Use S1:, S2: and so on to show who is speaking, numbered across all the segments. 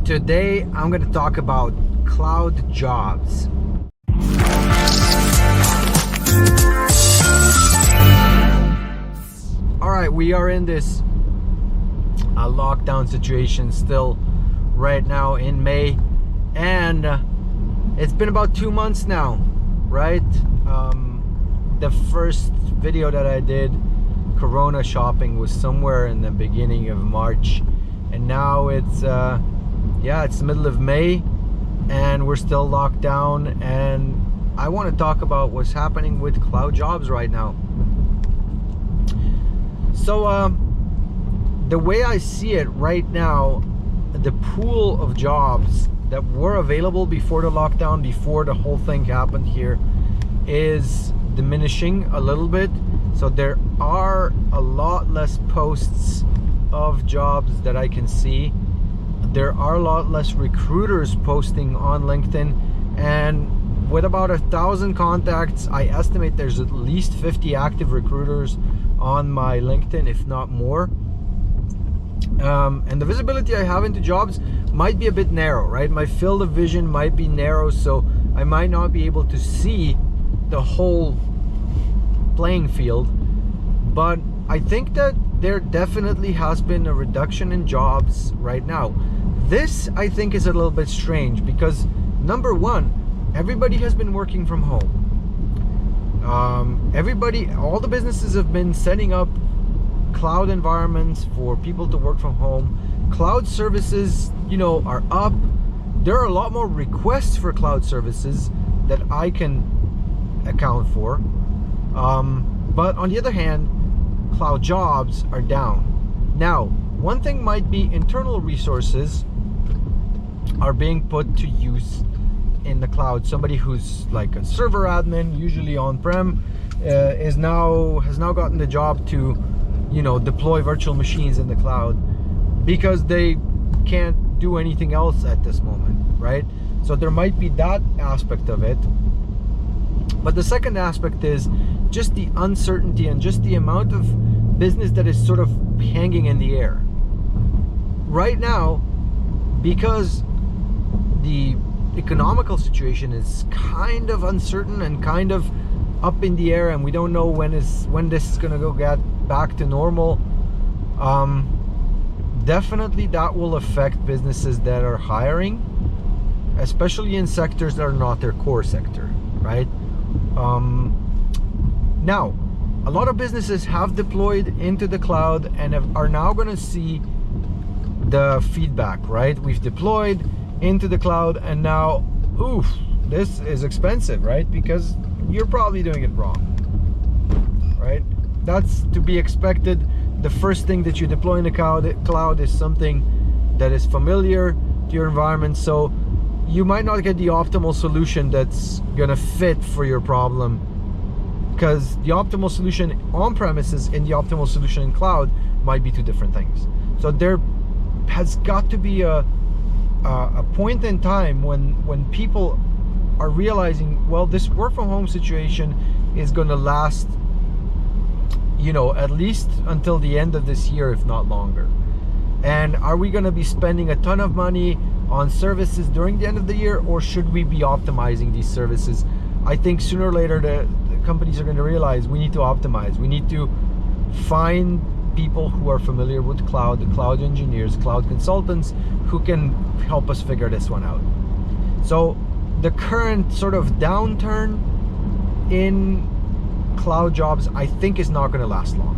S1: Today I'm going to talk about cloud jobs. All right, we are in this lockdown situation still right now in May, and it's been about 2 months now, right? The first video that I did, Corona shopping, was somewhere in the beginning of March, and now it's it's the middle of May and we're still locked down, and I want to talk about what's happening with cloud jobs right now. So the way I see it right now, the pool of jobs that were available before the lockdown, before the whole thing happened here, is diminishing a little bit. So there are a lot less posts of jobs that I can see. There are a lot less recruiters posting on LinkedIn, and with about 1,000 contacts, I estimate there's at least 50 active recruiters on my LinkedIn, if not more. And the visibility I have into jobs might be a bit narrow, right? My field of vision might be narrow, so I might not be able to see the whole playing field. But I think that there definitely has been a reduction in jobs right now. This, I think, is a little bit strange because, number one, everybody has been working from home. All the businesses have been setting up cloud environments for people to work from home. Cloud services, are up. There are a lot more requests for cloud services that I can account for. But on the other hand, cloud jobs are down. Now, one thing might be internal resources are being put to use in the cloud. Somebody who's like a server admin, usually on-prem, has now gotten the job to, deploy virtual machines in the cloud because they can't do anything else at this moment, right? So there might be that aspect of it. But the second aspect is just the uncertainty and just the amount of business that is sort of hanging in the air. Right now, because the economical situation is kind of uncertain and kind of up in the air, and we don't know when this is going to get back to normal, definitely that will affect businesses that are hiring, especially in sectors that are not their core sector, right? Now, a lot of businesses have deployed into the cloud and are now going to see the feedback, right? We've deployed into the cloud, and now, oof, this is expensive, right? Because you're probably doing it wrong, right? That's to be expected. The first thing that you deploy in the cloud is something that is familiar to your environment, so you might not get the optimal solution that's gonna fit for your problem, because the optimal solution on premises and the optimal solution in cloud might be two different things. So there has got to be a point in time when people are realizing, well, this work from home situation is going to last, at least until the end of this year, if not longer. And are we going to be spending a ton of money on services during the end of the year, or should we be optimizing these services? I think sooner or later the companies are going to realize we need to optimize. We need to find people who are familiar with cloud, the cloud engineers, cloud consultants, who can help us figure this one out. So the current sort of downturn in cloud jobs, I think, is not going to last long.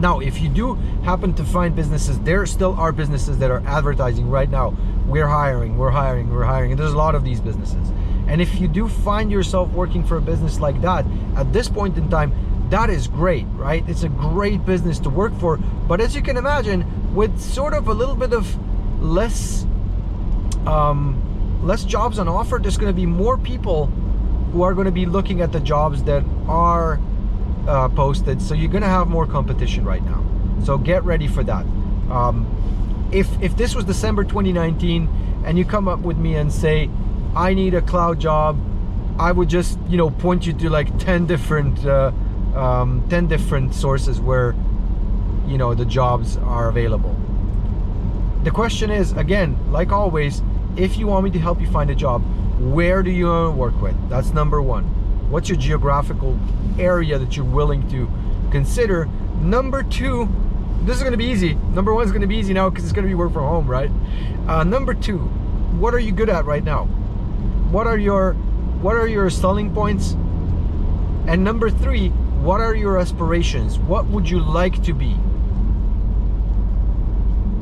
S1: Now, if you do happen to find businesses, there still are businesses that are advertising right now, we're hiring, and there's a lot of these businesses. And if you do find yourself working for a business like that, at this point in time, that is great, right? It's a great business to work for. But as you can imagine, with sort of a little bit of less jobs on offer, there's going to be more people who are going to be looking at the jobs that are posted. So you're going to have more competition right now. So get ready for that. If this was December 2019 and you come up with me and say, I need a cloud job, I would just, point you to like 10 different sources where, the jobs are available. the question is, again, like always, if you want me to help you find a job, where do you want to work with? That's number one. What's your geographical area that you're willing to consider? Number two, this is going to be easy. Number one is going to be easy now because it's going to be work from home, right? Number two, what are you good at right now? What are your selling points? And number three, what are your aspirations? What would you like to be?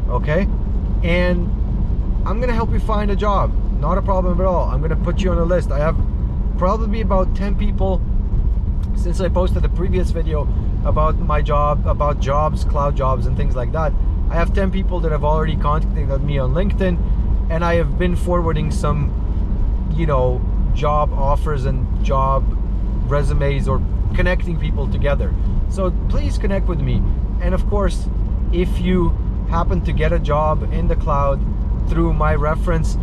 S1: Okay? And I'm gonna help you find a job. Not a problem at all. I'm gonna put you on a list. I have probably about 10 people since I posted the previous video about my job, about jobs, cloud jobs and things like that. I have 10 people that have already contacted me on LinkedIn, and I have been forwarding some, you know, job offers and job resumes, or connecting people together. So please connect with me. And of course, if you happen to get a job in the cloud through my reference,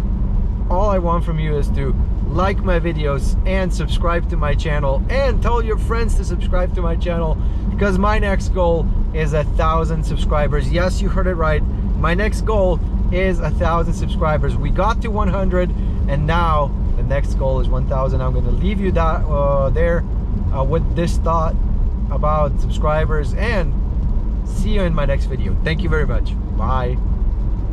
S1: all I want from you is to like my videos and subscribe to my channel, and tell your friends to subscribe to my channel, because my next goal is 1,000 subscribers. Yes, you heard it right. My next goal is 1,000 subscribers. We got to 100, and now the next goal is 1,000. I'm going to leave you that there with this thought about subscribers, and see you in my next video. Thank you very much. Bye.